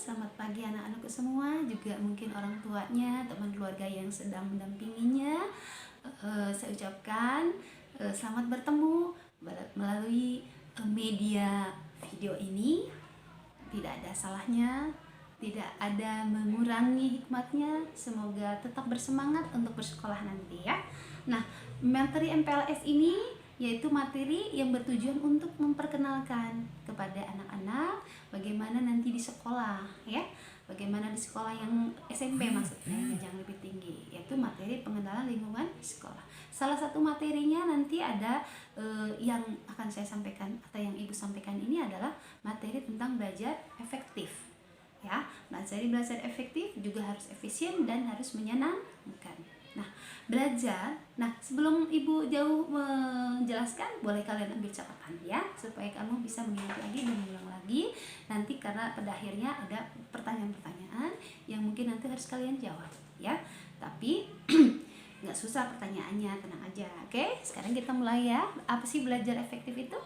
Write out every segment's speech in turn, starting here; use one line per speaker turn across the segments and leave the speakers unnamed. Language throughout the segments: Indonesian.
selamat pagi anak-anakku semua, juga mungkin orang tuanya, teman keluarga yang sedang mendampinginya. Saya ucapkan selamat bertemu melalui media video ini. Tidak ada salahnya, tidak ada mengurangi hikmatnya. Semoga tetap bersemangat untuk bersekolah nanti ya. Nah, materi MPLS ini yaitu materi yang bertujuan untuk memperkenalkan kepada anak-anak bagaimana nanti di sekolah ya, bagaimana di sekolah yang SMP maksudnya, jenjang lebih tinggi, yaitu materi pengenalan lingkungan sekolah. Salah satu materinya nanti ada yang akan saya sampaikan atau yang ibu sampaikan ini adalah materi tentang belajar efektif ya. Materi belajar efektif juga harus efisien dan harus menyenangkan. Nah, belajar. Nah, sebelum ibu jauh menjelaskan, boleh kalian ambil catatan ya, supaya kamu bisa mengingat lagi dan mengulang lagi nanti, karena pada akhirnya ada pertanyaan-pertanyaan yang mungkin nanti harus kalian jawab ya. Tapi nggak susah pertanyaannya, tenang aja. Oke, sekarang kita mulai ya. Apa sih belajar efektif itu?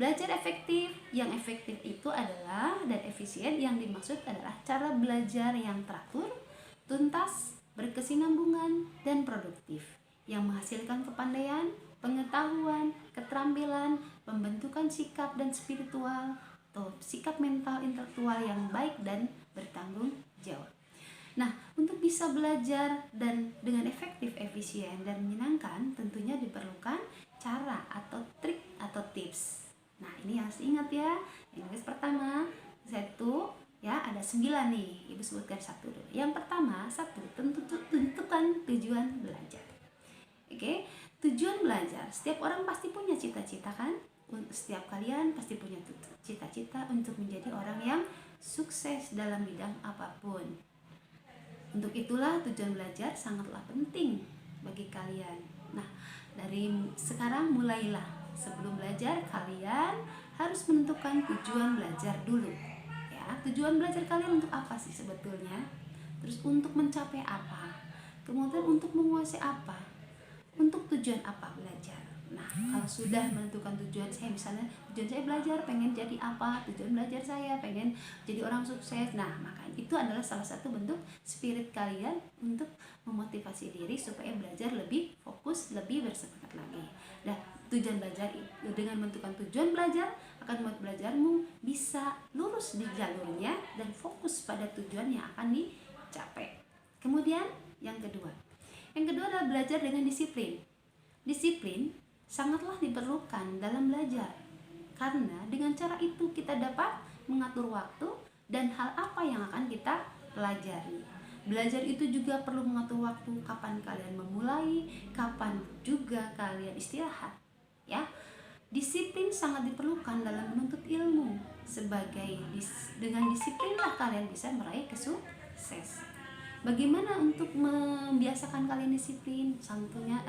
Belajar efektif, yang efektif itu adalah dan efisien, yang dimaksud adalah cara belajar yang teratur, tuntas, berkesinambungan, dan produktif, yang menghasilkan kepandaian, pengetahuan, keterampilan, pembentukan sikap dan spiritual, atau sikap mental intelektual yang baik dan bertanggung jawab. Nah, untuk bisa belajar dan dengan efektif, efisien, dan menyenangkan, tentunya diperlukan cara atau trik atau tips. Nah, ini harus ingat ya. Yang pertama, satu ya, ada 9 nih, ibu sebutkan satu dulu. Yang pertama, satu, tentukan tujuan belajar. Oke, tujuan belajar, setiap orang pasti punya cita-cita kan? Setiap kalian pasti punya cita-cita untuk menjadi orang yang sukses dalam bidang apapun. Untuk itulah tujuan belajar sangatlah penting bagi kalian. Nah, dari sekarang mulailah, sebelum belajar kalian harus menentukan tujuan belajar dulu. Tujuan belajar kalian untuk apa sih sebetulnya? Terus untuk mencapai apa? Kemudian untuk menguasai apa? Untuk tujuan apa belajar? Nah, kalau sudah menentukan tujuan, saya misalnya tujuan saya belajar pengen jadi apa, tujuan belajar saya pengen jadi orang sukses. Nah, maka itu adalah salah satu bentuk spirit kalian untuk memotivasi diri supaya belajar lebih fokus, lebih bersemangat lagi. Nah, tujuan belajar dengan menentukan tujuan belajar akan membuat belajarmu bisa lurus di jalurnya dan fokus pada tujuan yang akan dicapai. Kemudian yang kedua adalah belajar dengan disiplin. Disiplin sangatlah diperlukan dalam belajar, karena dengan cara itu kita dapat mengatur waktu dan hal apa yang akan kita pelajari. Belajar itu juga perlu mengatur waktu, kapan kalian memulai, kapan juga kalian istirahat ya. Disiplin sangat diperlukan dalam menuntut ilmu. Dengan disiplinlah kalian bisa meraih kesukses. Bagaimana untuk membiasakan kalian disiplin? Contohnya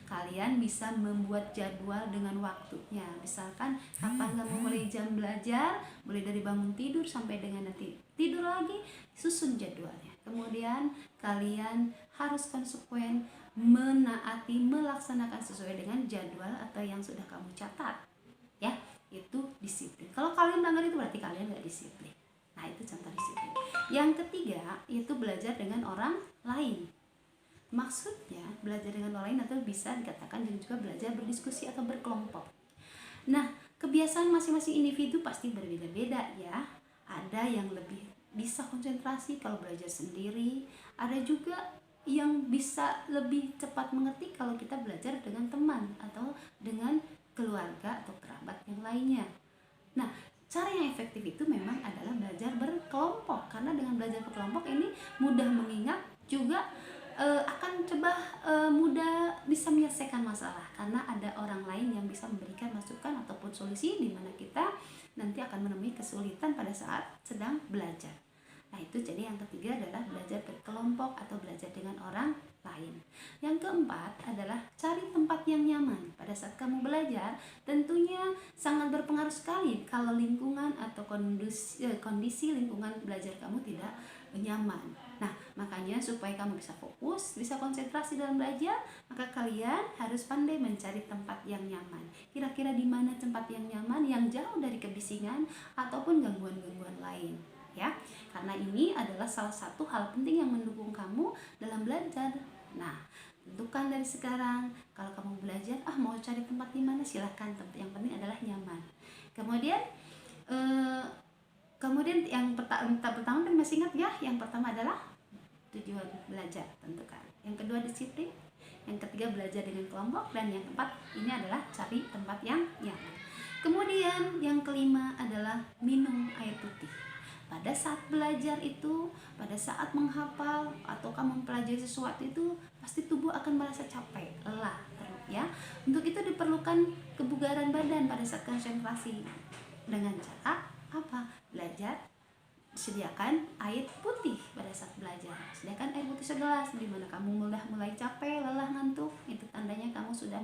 kalian bisa membuat jadwal dengan waktunya. Misalkan kapan kamu mulai jam belajar, mulai dari bangun tidur sampai dengan nanti tidur lagi, susun jadwalnya. Kemudian kalian harus konsekuen menaati, melaksanakan sesuai dengan jadwal atau yang sudah kamu catat ya. Itu disiplin. Kalau kalian melanggar itu berarti kalian nggak disiplin. Nah, itu contoh disiplin. Yang ketiga yaitu belajar dengan orang lain. Maksudnya belajar dengan orang lain atau bisa dikatakan juga belajar berdiskusi atau berkelompok. Nah, kebiasaan masing-masing individu pasti berbeda-beda ya. Ada yang lebih bisa konsentrasi kalau belajar sendiri, ada juga yang bisa lebih cepat mengerti kalau kita belajar dengan teman atau dengan keluarga atau kerabat yang lainnya. Nah, cara yang efektif itu memang adalah belajar berkelompok, karena dengan belajar berkelompok ini mudah mengingat, juga akan mudah bisa menyelesaikan masalah, karena ada orang lain yang bisa memberikan masukan ataupun solusi di mana kita nanti akan menemui kesulitan pada saat sedang belajar. Nah, itu jadi yang ketiga adalah belajar berkelompok atau belajar dengan orang lain. Yang keempat adalah cari tempat yang nyaman. Pada saat kamu belajar, tentunya sangat berpengaruh sekali kalau lingkungan atau kondisi lingkungan belajar kamu tidak nyaman. Nah, makanya supaya kamu bisa fokus, bisa konsentrasi dalam belajar, maka kalian harus pandai mencari tempat yang nyaman. Kira-kira di mana tempat yang nyaman, yang jauh dari kebisingan ataupun gangguan-gangguan lain. ya. Karena ini adalah salah satu hal penting yang mendukung kamu dalam belajar. Nah, tentukan dari sekarang, kalau kamu belajar, mau cari tempat di mana, silahkan. Yang penting adalah nyaman. Kemudian yang pertama kan masih ingat ya, yang pertama adalah tujuan belajar, tentukan. Yang kedua disiplin, yang ketiga belajar dengan kelompok, dan yang keempat ini adalah cari tempat yang nyaman. Kemudian yang kelima adalah minum air putih. Pada saat belajar itu, pada saat menghafal atau kamu mempelajari sesuatu itu, pasti tubuh akan merasa capek, lelah, ya. Untuk itu diperlukan kebugaran badan pada saat konsentrasi. Dengan cara apa? Belajar, sediakan air putih pada saat belajar. Sediakan air putih segelas. Di mana kamu mulai capek, lelah, ngantuk, itu tandanya kamu sudah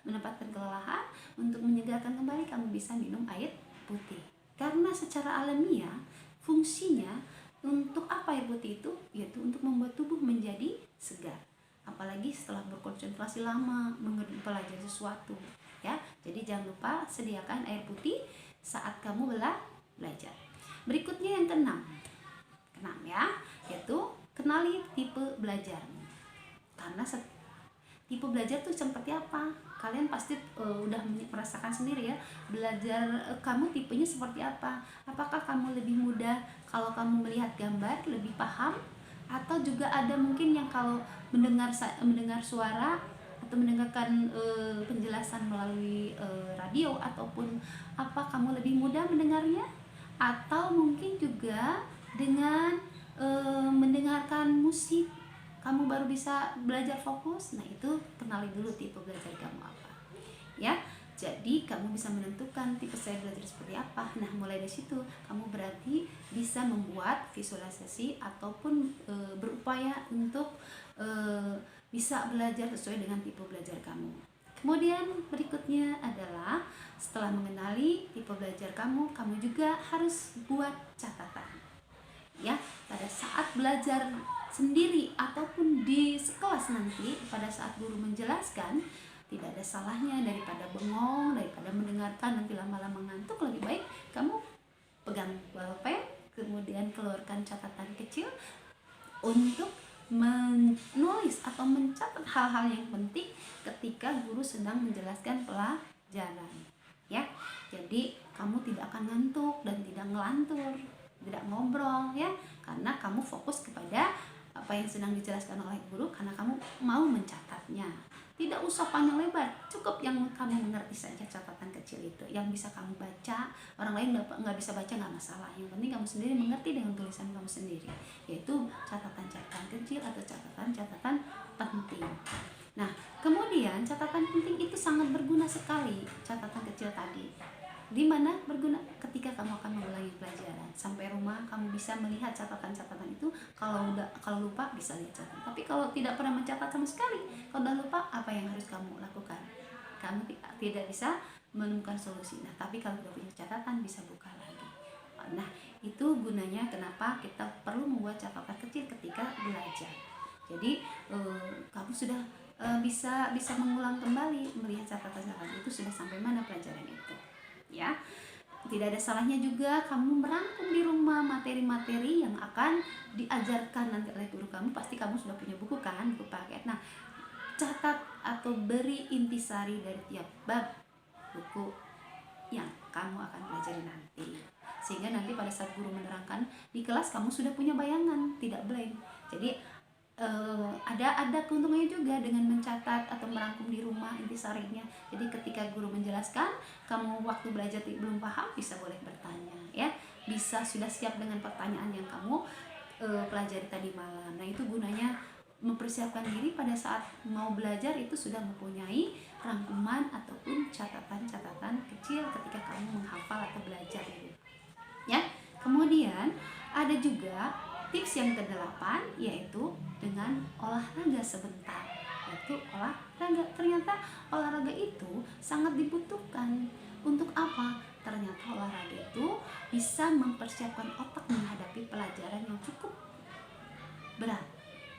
menempatkan kelelahan. Untuk menyegarkan kembali, kamu bisa minum air putih. Karena secara alamiah fungsinya untuk apa air putih itu? Yaitu untuk membuat tubuh menjadi segar. Apalagi setelah berkonsentrasi lama mempelajari sesuatu, ya. Jadi jangan lupa sediakan air putih saat kamu belajar. Berikutnya yang keenam ya, yaitu kenali tipe belajar. Karena tipe belajar tuh seperti apa? Kalian pasti udah merasakan sendiri ya, belajar kamu tipenya seperti apa. Apakah kamu lebih mudah kalau kamu melihat gambar, lebih paham, atau juga ada mungkin yang kalau mendengar suara atau mendengarkan penjelasan melalui radio ataupun apa, kamu lebih mudah mendengarnya, atau mungkin juga dengan mendengarkan musik kamu baru bisa belajar fokus. Nah, itu kenali dulu tipe belajar kamu apa, ya. Jadi kamu bisa menentukan tipe saya belajar seperti apa. Nah, mulai dari situ kamu berarti bisa membuat visualisasi ataupun berupaya untuk bisa belajar sesuai dengan tipe belajar kamu. Kemudian berikutnya adalah setelah mengenali tipe belajar kamu juga harus buat catatan. Ya, pada saat belajar sendiri ataupun di sekelas nanti, pada saat guru menjelaskan, tidak ada salahnya daripada bengong, daripada mendengarkan nanti lama-lama ngantuk, lebih baik kamu pegang pulpen, kemudian keluarkan catatan kecil untuk menulis atau mencatat hal-hal yang penting ketika guru sedang menjelaskan pelajaran, ya. Jadi kamu tidak akan ngantuk dan tidak ngelantur, tidak ngobrol, ya, karena kamu fokus kepada apa yang sedang dijelaskan oleh guru, karena kamu mau mencatatnya. Tidak usah panjang lebar, cukup yang kamu mengerti saja catatan kecil itu, yang bisa kamu baca. Orang lain nggak bisa baca, nggak masalah, yang penting kamu sendiri mengerti dengan tulisan kamu sendiri, yaitu catatan-catatan kecil atau catatan-catatan penting. Nah, kemudian catatan penting itu sangat berguna sekali, catatan kecil tadi. Di mana berguna? Ketika kamu akan mengulangi pelajaran sampai rumah, kamu bisa melihat catatan-catatan itu. Kalau lupa bisa lihat catatan. Tapi kalau tidak pernah mencatat sama sekali, kalau udah lupa, apa yang harus kamu lakukan? Kamu tidak bisa menemukan solusi. Nah, tapi kalau sudah punya catatan, bisa buka lagi. Nah, itu gunanya kenapa kita perlu membuat catatan kecil ketika belajar. Jadi kamu sudah bisa mengulang kembali, melihat catatan-catatan itu sudah sampai mana pelajaran itu, ya. Tidak ada salahnya juga kamu merangkum di rumah materi-materi yang akan diajarkan nanti oleh guru kamu. Pasti kamu sudah punya buku kan, buku paket. Nah, catat atau beri intisari dari tiap bab buku yang kamu akan pelajari nanti, sehingga nanti pada saat guru menerangkan di kelas, kamu sudah punya bayangan, tidak blank. Jadi ada keuntungannya juga dengan mencatat atau merangkum di rumah intisarinya. Jadi ketika guru menjelaskan, kamu waktu belajar belum paham, bisa boleh bertanya, ya. Bisa sudah siap dengan pertanyaan yang kamu pelajari tadi malam. Nah, itu gunanya mempersiapkan diri pada saat mau belajar itu sudah mempunyai rangkuman ataupun catatan-catatan kecil ketika kamu menghafal atau belajar itu, ya. Kemudian ada juga tips yang ke-8, yaitu dengan olahraga sebentar. Yaitu olahraga. Ternyata olahraga itu sangat dibutuhkan. Untuk apa? Ternyata olahraga itu bisa mempersiapkan otak menghadapi pelajaran yang cukup berat,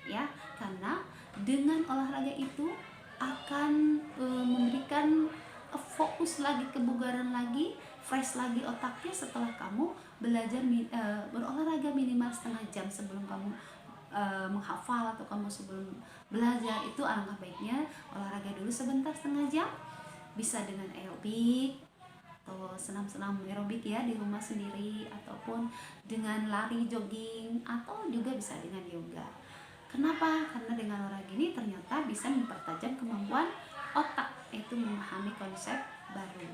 ya. Karena dengan olahraga itu akan memberikan fokus lagi, kebugaran lagi, fresh lagi otaknya setelah kamu berolahraga minimal setengah jam sebelum kamu menghafal, atau kamu sebelum belajar. Itu alangkah baiknya olahraga dulu sebentar setengah jam, bisa dengan aerobik atau senam-senam aerobik ya di rumah sendiri, ataupun dengan lari, jogging, atau juga bisa dengan yoga. Kenapa? Karena dengan olahraga ini ternyata bisa mempertajam kemampuan otak, yaitu memahami konsep baru.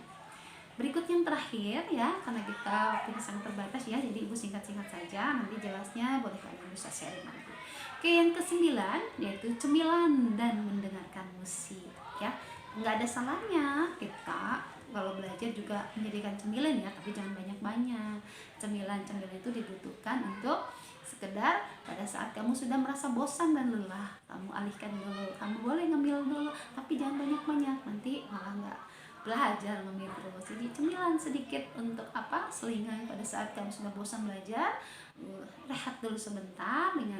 Berikut yang terakhir ya, karena kita waktunya sangat terbatas ya, jadi ibu singkat-singkat saja, nanti jelasnya boleh kalian bisa sharing nanti. Oke, yang kesembilan yaitu cemilan dan mendengarkan musik ya. Nggak ada salahnya kita kalau belajar juga menjadikan cemilan ya, tapi jangan banyak-banyak. Cemilan-cemilan itu dibutuhkan untuk sekedar pada saat kamu sudah merasa bosan dan lelah, kamu alihkan dulu. Kamu boleh ngambil dulu, tapi jangan banyak-banyak, nanti malah nggak belajar ngambil terus. Jadi cemilan sedikit untuk apa? Selingan pada saat kamu sudah bosan belajar, rehat dulu sebentar dengan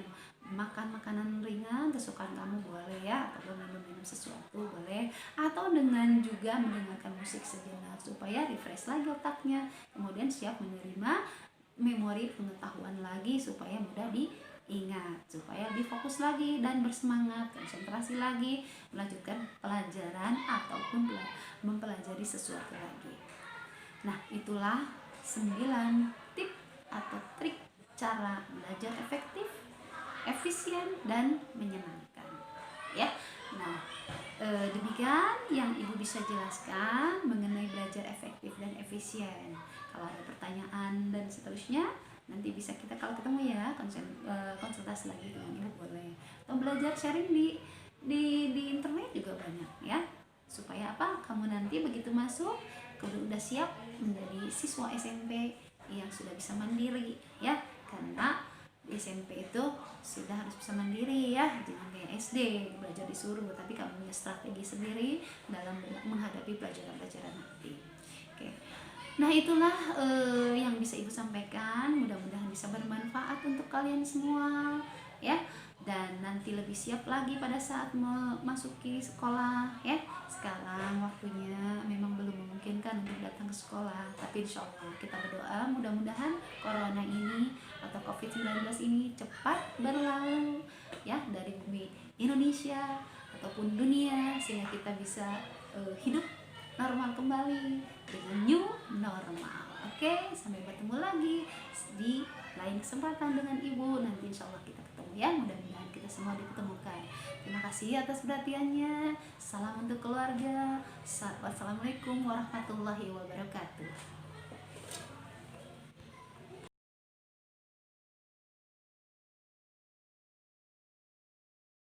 makan makanan ringan kesukaan kamu boleh ya, atau minum sesuatu boleh, atau dengan juga mendengarkan musik sejenak supaya refresh lagi otaknya, kemudian siap menerima memori pengetahuan lagi supaya mudah diingat, supaya lebih fokus lagi dan bersemangat, konsentrasi lagi melanjutkan pelajaran ataupun mempelajari sesuatu lagi. Nah, itulah 9 tip atau trik cara belajar efektif, efisien, dan menyenangkan ya. Nah, demikian yang ibu bisa jelaskan mengenai belajar efektif dan efisien. Kalau ada pertanyaan dan seterusnya, nanti bisa kita kalau ketemu ya konsultasi lagi dengan ibu boleh, atau belajar sharing di internet juga banyak ya, supaya apa, kamu nanti begitu masuk udah siap menjadi siswa SMP yang sudah bisa mandiri ya. Karena di SMP itu sudah harus bisa mandiri ya, jangan kayak SD belajar disuruh, tapi kamu punya strategi sendiri dalam menghadapi pelajaran-pelajaran nanti. Oke. Nah, itulah yang bisa ibu sampaikan, mudah-mudahan bisa bermanfaat untuk kalian semua ya, dan nanti lebih siap lagi pada saat memasuki sekolah ya. Sekarang waktunya memang belum memungkinkan untuk datang ke sekolah, tapi insya Allah kita berdoa mudah-mudahan corona ini atau COVID-19 ini cepat berlalu ya dari bumi Indonesia ataupun dunia, sehingga kita bisa hidup normal kembali dengan new normal. Oke, sampai bertemu lagi di lain kesempatan dengan ibu. Nanti insya Allah kita ketemu ya, mudah-mudahan kita semua diketemukan. Terima kasih atas perhatiannya. Salam untuk keluarga. Wassalamualaikum warahmatullahi wabarakatuh.